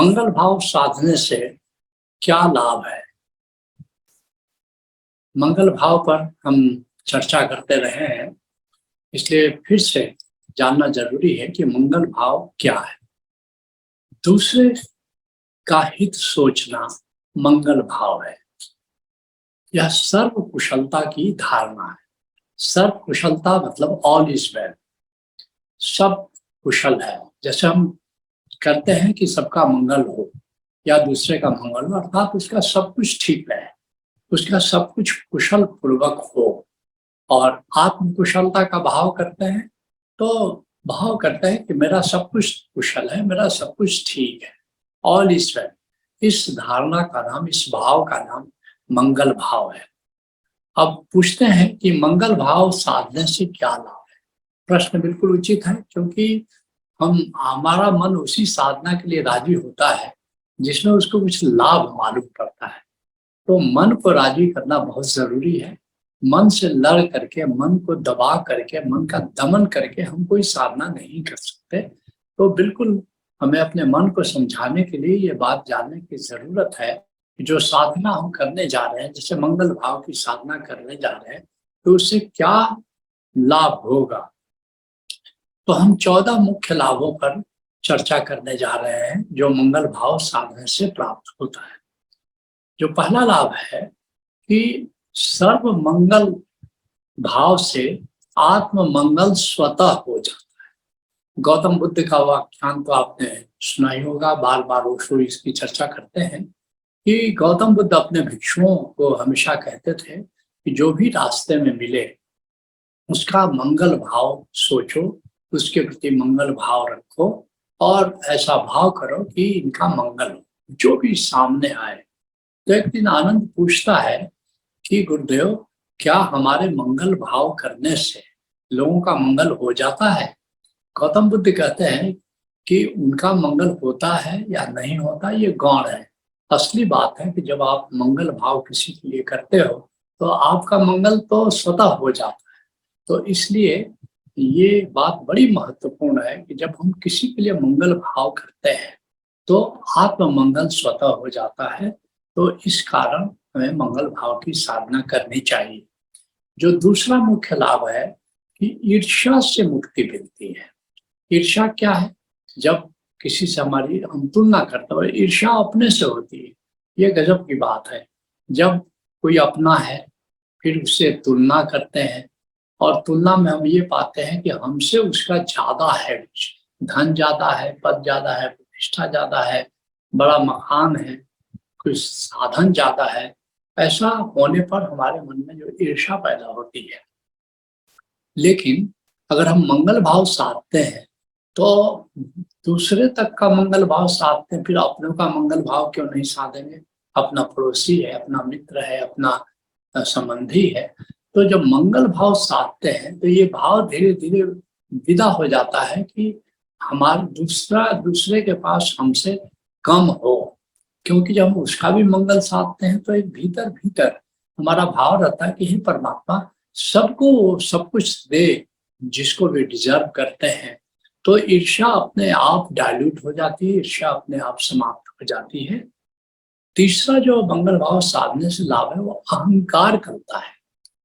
मंगल भाव साधने से क्या लाभ है। मंगल भाव पर हम चर्चा करते रहे हैं, इसलिए फिर से जानना जरूरी है कि मंगल भाव क्या है। दूसरे का हित सोचना मंगल भाव है। यह सर्व कुशलता की धारणा है। सर्व कुशलता मतलब ऑल इज वेल, सब कुशल है। जैसे हम करते हैं कि सबका मंगल हो या दूसरे का मंगल हो, अर्थात उसका सब कुछ ठीक है, उसका सब कुछ कुशल पूर्वक हो। और आत्म कुशलता का भाव करते हैं तो भाव करते हैं कि मेरा सब कुछ कुशल है, मेरा सब कुछ ठीक है, ऑल इज वेल। इस धारणा का नाम, इस भाव का नाम मंगल भाव है। अब पूछते हैं कि मंगल भाव साधने से क्या लाभ है। प्रश्न बिल्कुल उचित है, क्योंकि हमारा मन उसी साधना के लिए राजी होता है जिसमें उसको कुछ लाभ मालूम पड़ता है। तो मन को राजी करना बहुत जरूरी है। मन से लड़ करके, मन को दबा करके, मन का दमन करके हम कोई साधना नहीं कर सकते। तो बिल्कुल हमें अपने मन को समझाने के लिए ये बात जानने की जरूरत है कि जो साधना हम करने जा रहे हैं, जैसे मंगल भाव की साधना करने जा रहे हैं, तो उससे क्या लाभ होगा। तो हम 14 मुख्य लाभों पर चर्चा करने जा रहे हैं जो मंगल भाव साधने से प्राप्त होता है। जो पहला लाभ है कि सर्व मंगल भाव से आत्म मंगल स्वतः हो जाता है। गौतम बुद्ध का व्याख्यान तो आपने सुना ही होगा, बार बार ओशो इसकी चर्चा करते हैं कि गौतम बुद्ध अपने भिक्षुओं को हमेशा कहते थे कि जो भी रास्ते में मिले उसका मंगल भाव सोचो, उसके प्रति मंगल भाव रखो और ऐसा भाव करो कि इनका मंगल हो, जो भी सामने आए। तो एक दिन आनंद पूछता है कि गुरुदेव, क्या हमारे मंगल भाव करने से लोगों का मंगल हो जाता है। गौतम बुद्ध कहते हैं कि उनका मंगल होता है या नहीं होता ये गौण है। असली बात है कि जब आप मंगल भाव किसी के लिए करते हो तो आपका मंगल तो स्वतः हो जाता है। तो इसलिए ये बात बड़ी महत्वपूर्ण है कि जब हम किसी के लिए मंगल भाव करते हैं तो आत्म मंगल स्वतः हो जाता है। तो इस कारण हमें मंगल भाव की साधना करनी चाहिए। जो दूसरा मुख्य लाभ है कि ईर्ष्या से मुक्ति मिलती है। ईर्ष्या क्या है? जब किसी से हमारी हम तुलना करते हैं, ईर्ष्या अपने से होती है, ये गजब की बात है। जब कोई अपना है फिर उससे तुलना करते हैं और तुलना में हम ये पाते हैं कि हमसे उसका ज्यादा है, कुछ धन ज्यादा है, पद ज्यादा है, प्रतिष्ठा ज्यादा है, बड़ा मकान है, कुछ साधन ज्यादा है। ऐसा होने पर हमारे मन में जो ईर्ष्या पैदा होती है। लेकिन अगर हम मंगल भाव साधते हैं तो दूसरे तक का मंगल भाव साधते हैं, फिर अपनों का मंगल भाव क्यों नहीं साधेंगे। अपना पड़ोसी है, अपना मित्र है, अपना संबंधी है। तो जब मंगल भाव साधते हैं तो ये भाव धीरे धीरे विदा हो जाता है कि हमारे दूसरे के पास हमसे कम हो। क्योंकि जब हम उसका भी मंगल साधते हैं तो एक भीतर भीतर हमारा भाव रहता है कि हे परमात्मा, सबको सब कुछ दे जिसको वे डिजर्व करते हैं। तो ईर्ष्या अपने आप डाइल्यूट हो जाती है, ईर्ष्या अपने आप समाप्त हो जाती है। तीसरा जो मंगल भाव साधने से लाभ है वो अहंकार करता है,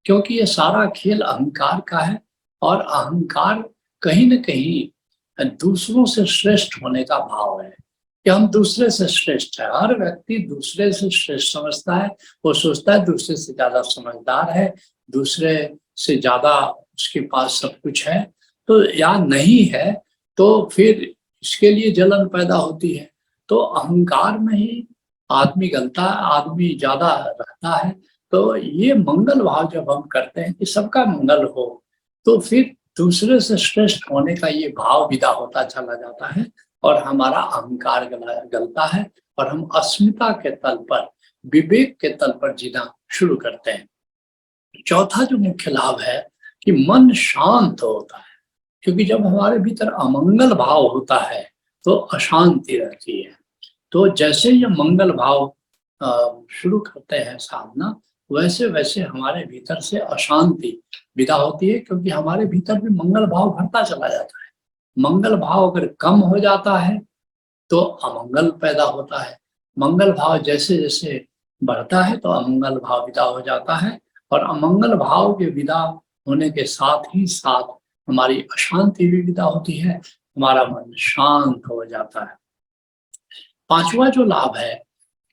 क्योंकि ये सारा खेल अहंकार का है। और अहंकार कहीं न कहीं दूसरों से श्रेष्ठ होने का भाव है कि हम दूसरे से श्रेष्ठ है। हर व्यक्ति दूसरे से श्रेष्ठ समझता है, वो सोचता है दूसरे से ज्यादा समझदार है, दूसरे से ज्यादा उसके पास सब कुछ है। तो या नहीं है तो फिर इसके लिए जलन पैदा होती है। तो अहंकार में ही आदमी गलता है, आदमी ज्यादा रहता है। तो ये मंगल भाव जब हम करते हैं कि सबका मंगल हो, तो फिर दूसरे से श्रेष्ठ होने का ये भाव विदा होता चला जाता है और हमारा अहंकार गलता है और हम अस्मिता के तल पर, विवेक के तल पर जीना शुरू करते हैं। चौथा जो मुख्य लाभ है कि मन शांत होता है, क्योंकि जब हमारे भीतर अमंगल भाव होता है तो अशांति रहती है। तो जैसे ये मंगल भाव शुरू करते हैं साधना, वैसे वैसे हमारे भीतर से अशांति विदा होती है, क्योंकि हमारे भीतर भी मंगल भाव बढ़ता चला जाता है। मंगल भाव अगर कम हो जाता है तो अमंगल पैदा होता है। मंगल भाव जैसे जैसे बढ़ता है तो अमंगल भाव विदा हो जाता है, और अमंगल भाव के विदा होने के साथ ही साथ हमारी अशांति भी विदा होती है, हमारा मन शांत हो जाता है। पांचवा जो लाभ है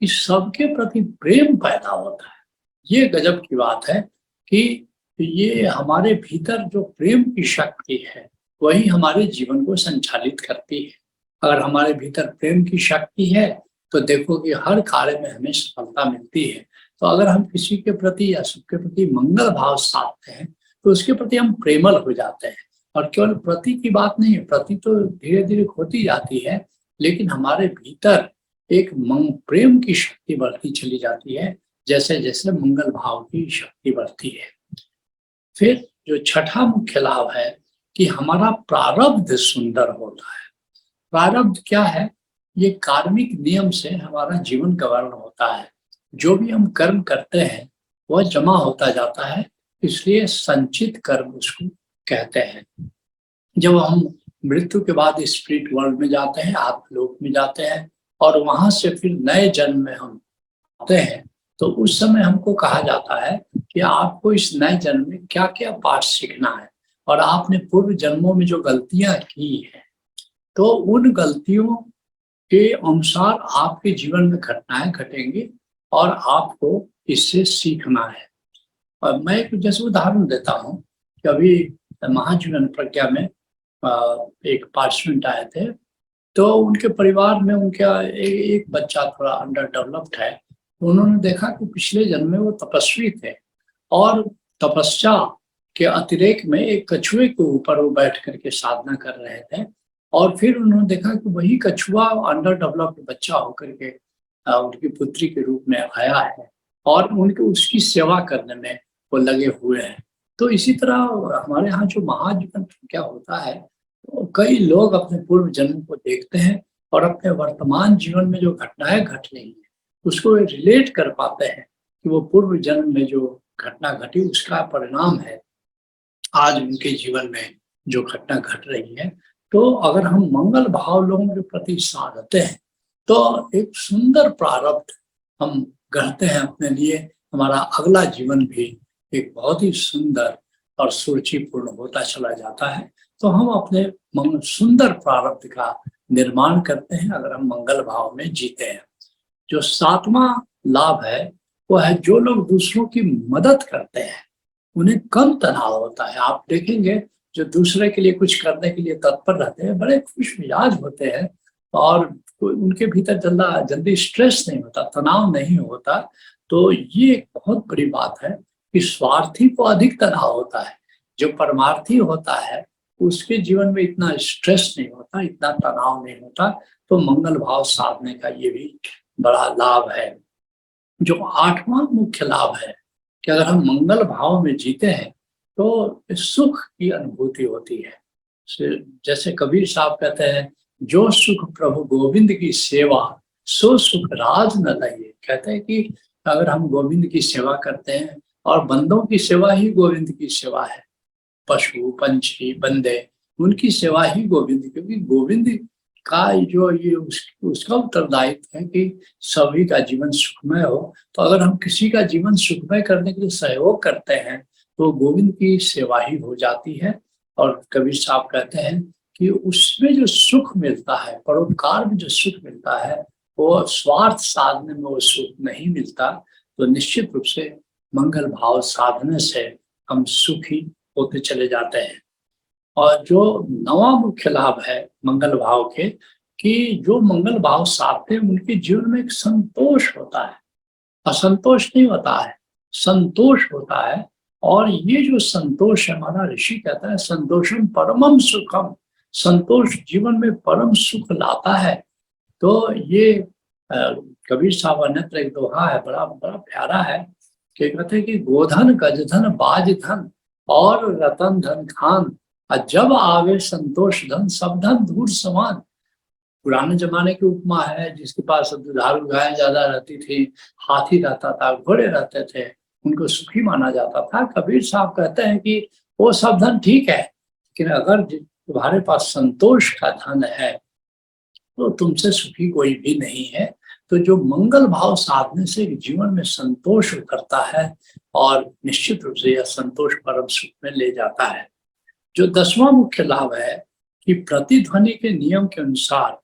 कि सबके प्रति प्रेम पैदा होता है। ये गजब की बात है कि ये हमारे भीतर जो प्रेम की शक्ति है वही हमारे जीवन को संचालित करती है। अगर हमारे भीतर प्रेम की शक्ति है तो देखो कि हर कार्य में हमें सफलता मिलती है। तो अगर हम किसी के प्रति या सबके प्रति मंगल भाव साधते हैं तो उसके प्रति हम प्रेमल हो जाते हैं। और केवल प्रति की बात नहीं है, प्रति तो धीरे धीरे होती जाती है, लेकिन हमारे भीतर एक प्रेम की शक्ति बढ़ती चली जाती है जैसे जैसे मंगल भाव की शक्ति बढ़ती है। फिर जो छठा मुख्य लाभ है कि हमारा प्रारब्ध सुंदर होता है। प्रारब्ध क्या है? ये कार्मिक नियम से हमारा जीवन गवर्न होता है। जो भी हम कर्म करते हैं वह जमा होता जाता है, इसलिए संचित कर्म उसको कहते हैं। जब हम मृत्यु के बाद स्पिरिट वर्ल्ड में जाते हैं, आत्मलोक में जाते हैं, और वहां से फिर नए जन्म में हम आते हैं, तो उस समय हमको कहा जाता है कि आपको इस नए जन्म में क्या क्या पाठ सीखना है, और आपने पूर्व जन्मों में जो गलतियां की है तो उन गलतियों के अनुसार आपके जीवन में घटनाएं घटेंगी और आपको इससे सीखना है। और मैं एक जैसे उदाहरण देता हूँ कि अभी महाजीवन प्रज्ञा में एक पार्टिसिपेंट आए थे, तो उनके परिवार में उनका एक बच्चा थोड़ा अंडर डेवलप्ड है। उन्होंने देखा कि पिछले जन्म में वो तपस्वी थे, और तपस्या के अतिरेक में एक कछुए के ऊपर वो बैठ करके साधना कर रहे थे, और फिर उन्होंने देखा कि वही कछुआ अंडर डेवलप्ड बच्चा होकर के उनकी पुत्री के रूप में आया है, और उनके उसकी सेवा करने में वो लगे हुए हैं। तो इसी तरह हमारे यहाँ जो महाजीवन क्या होता है, तो कई लोग अपने पूर्व जन्म को देखते हैं और अपने वर्तमान जीवन में जो घटनाएं घट रही हैं उसको रिलेट कर पाते हैं कि वो पूर्व जन्म में जो घटना घटी उसका परिणाम है आज उनके जीवन में जो घटना घट रही है। तो अगर हम मंगल भाव लोगों के प्रति साधते हैं तो एक सुंदर प्रारब्ध हम गढ़ते हैं अपने लिए। हमारा अगला जीवन भी एक बहुत ही सुंदर और सुरुचिपूर्ण होता चला जाता है। तो हम अपने सुंदर प्रारब्ध का निर्माण करते हैं अगर हम मंगल भाव में जीते हैं। जो सातवां लाभ है वो है जो लोग दूसरों की मदद करते हैं उन्हें कम तनाव होता है। आप देखेंगे जो दूसरे के लिए कुछ करने के लिए तत्पर रहते हैं बड़े खुश मिजाज होते हैं, और उनके भीतर जल्दी स्ट्रेस नहीं होता, तनाव नहीं होता। तो ये एक बहुत बड़ी बात है कि स्वार्थी को अधिक तनाव होता है, जो परमार्थी होता है उसके जीवन में इतना स्ट्रेस नहीं होता, इतना तनाव नहीं होता। तो मंगल भाव साधने का ये भी बड़ा लाभ है। जो आठवां मुख्य लाभ है कि अगर हम मंगल भाव में जीते हैं तो सुख की अनुभूति होती है। जैसे कबीर साहब कहते हैं, जो सुख प्रभु गोविंद की सेवा सो सुख राज न लगे। कहते हैं कि अगर हम गोविंद की सेवा करते हैं, और बंदों की सेवा ही गोविंद की सेवा है, पशु पंछी बंदे उनकी सेवा ही गोविंद, क्योंकि गोविंद का जो ये उसका उत्तरदायित्व है कि सभी का जीवन सुखमय हो। तो अगर हम किसी का जीवन सुखमय करने के लिए सहयोग करते हैं तो गोविंद की सेवा ही हो जाती है। और कबीर साहब कहते हैं कि उसमें जो सुख मिलता है, परोपकार में जो सुख मिलता है, वो स्वार्थ साधने में वो सुख नहीं मिलता। तो निश्चित रूप से मंगल भाव साधने से हम सुखी होते चले जाते हैं। और जो नवा मुख्य लाभ है मंगल भाव के, कि जो मंगल भाव साधते हैं उनके जीवन में एक संतोष होता है, असंतोष नहीं होता है, संतोष होता है। और ये जो संतोष है, हमारा ऋषि कहता है संतोषम परमम सुखम, संतोष जीवन में परम सुख लाता है। तो ये कबीर साहब अन्यत्र एक दोहा है, बड़ा बड़ा प्यारा है, कि कहते हैं कि गोधन गजधन बाज धन और रतन धन खान, जब आवे संतोष धन सब धन दूर समान। पुराने जमाने की उपमा है, जिसके पास दुधारू गायें ज्यादा रहती थी, हाथी रहता था, घोड़े रहते थे, उनको सुखी माना जाता था। कबीर साहब कहते हैं कि वो सब धन ठीक है, लेकिन अगर तुम्हारे पास संतोष का धन है तो तुमसे सुखी कोई भी नहीं है। तो जो मंगल भाव साधने से जीवन में संतोष उतरता है और निश्चित रूप से यह संतोष परम सुख में ले जाता है। जो 10वां मुख्य लाभ है कि प्रतिध्वनि के नियम के अनुसार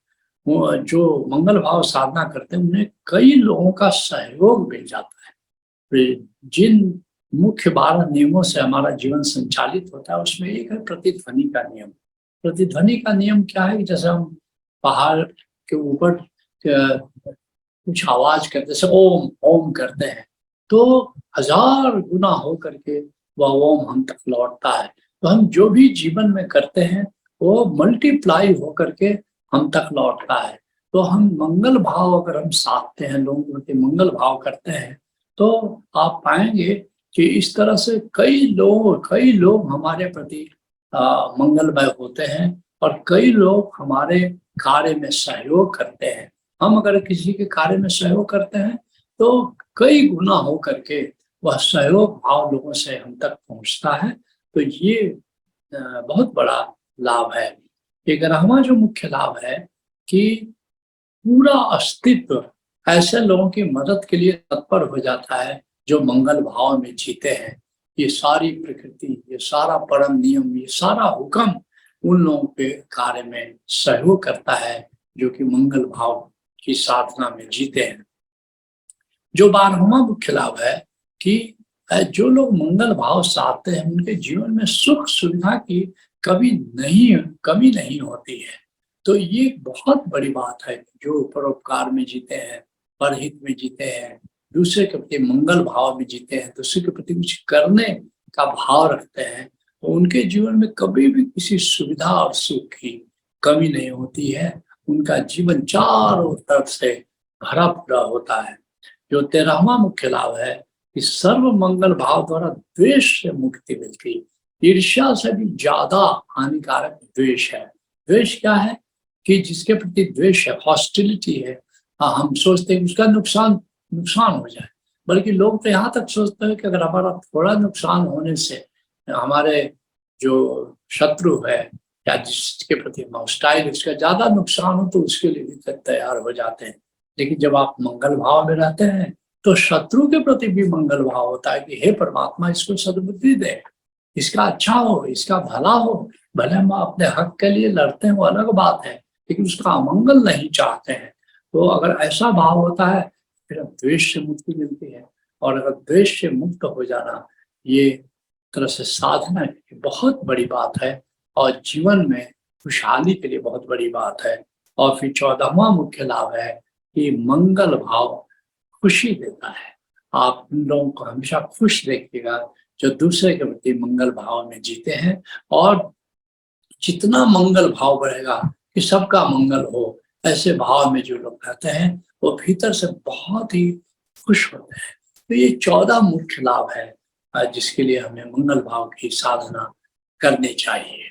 जो मंगल भाव साधना करते हैं उन्हें कई लोगों का सहयोग मिल जाता है। जिन मुख्य 12 नियमों से हमारा जीवन संचालित होता है उसमें एक है प्रतिध्वनि का नियम। प्रतिध्वनि का नियम क्या है कि जैसे हम पहाड़ के ऊपर कुछ आवाज करते जैसे ओम ओम करते हैं तो 1000 गुना हो करके वह ओम हम तक लौटता है। तो हम जो भी जीवन में करते हैं वो मल्टीप्लाई हो करके हम तक लौटता है। तो हम मंगल भाव अगर हम साधते हैं, लोगों के मंगल भाव करते हैं, तो आप पाएंगे कि इस तरह से कई लोग हमारे प्रति मंगलमय होते हैं और कई लोग हमारे कार्य में सहयोग करते हैं। हम अगर किसी के कार्य में सहयोग करते हैं तो कई गुना हो करके वह सहयोग भाव लोगों से हम तक पहुंचता है। तो ये बहुत बड़ा लाभ है। 11वां जो मुख्य लाभ है कि पूरा अस्तित्व ऐसे लोगों की मदद के लिए तत्पर हो जाता है जो मंगल भाव में जीते हैं। ये सारी प्रकृति, ये सारा परम नियम, ये सारा हुक्म उन लोगों के कार्य में सहयोग करता है जो कि मंगल भाव की साधना में जीते हैं। जो 12वां मुख्य लाभ है कि जो लोग मंगल भाव साधते हैं उनके जीवन में सुख सुविधा की कमी नहीं होती है। तो ये बहुत बड़ी बात है। जो परोपकार में जीते हैं, परहित में जीते हैं, दूसरे के प्रति मंगल भाव में जीते हैं, दूसरे के प्रति कुछ करने का भाव रखते हैं, तो उनके जीवन में कभी भी किसी सुविधा और सुख की कमी नहीं होती है। उनका जीवन चारों तरफ से भरा पूरा होता है। जो 13वां मुख्य लाभ है कि सर्व मंगल भाव द्वारा द्वेष से मुक्ति मिलती है। ईर्ष्या से भी ज्यादा हानिकारक द्वेष है। द्वेष क्या है कि जिसके प्रति द्वेष है, हॉस्टिलिटी है, हम सोचते हैं कि उसका नुकसान हो जाए। बल्कि लोग तो यहाँ तक सोचते हैं कि अगर हमारा थोड़ा नुकसान होने से हमारे जो शत्रु है या जिसके प्रति हम हॉस्टाइल, उसका ज्यादा नुकसान हो तो उसके लिए भी तैयार हो जाते हैं। लेकिन जब आप मंगल भाव में रहते हैं तो शत्रु के प्रति भी मंगल भाव होता है कि हे परमात्मा, इसको सद्बुद्धि दे, इसका अच्छा हो, इसका भला हो। भले हम अपने हक के लिए लड़ते हैं वो अलग बात है, लेकिन उसका अमंगल नहीं चाहते हैं। तो अगर ऐसा भाव होता है फिर द्वेष से मुक्ति मिलती है। और अगर द्वेष से मुक्त हो जाना ये तरह से साधना की बहुत बड़ी बात है और जीवन में खुशहाली के लिए बहुत बड़ी बात है। और फिर 14वां मुख्य लाभ है कि मंगल भाव खुशी देता है। आप उन लोगों को हमेशा खुश देखिएगा जो दूसरे के प्रति मंगल भाव में जीते हैं। और जितना मंगल भाव बढ़ेगा कि सबका मंगल हो, ऐसे भाव में जो लोग रहते हैं वो भीतर से बहुत ही खुश होते हैं। तो ये 14 मुख्य लाभ है जिसके लिए हमें मंगल भाव की साधना करनी चाहिए।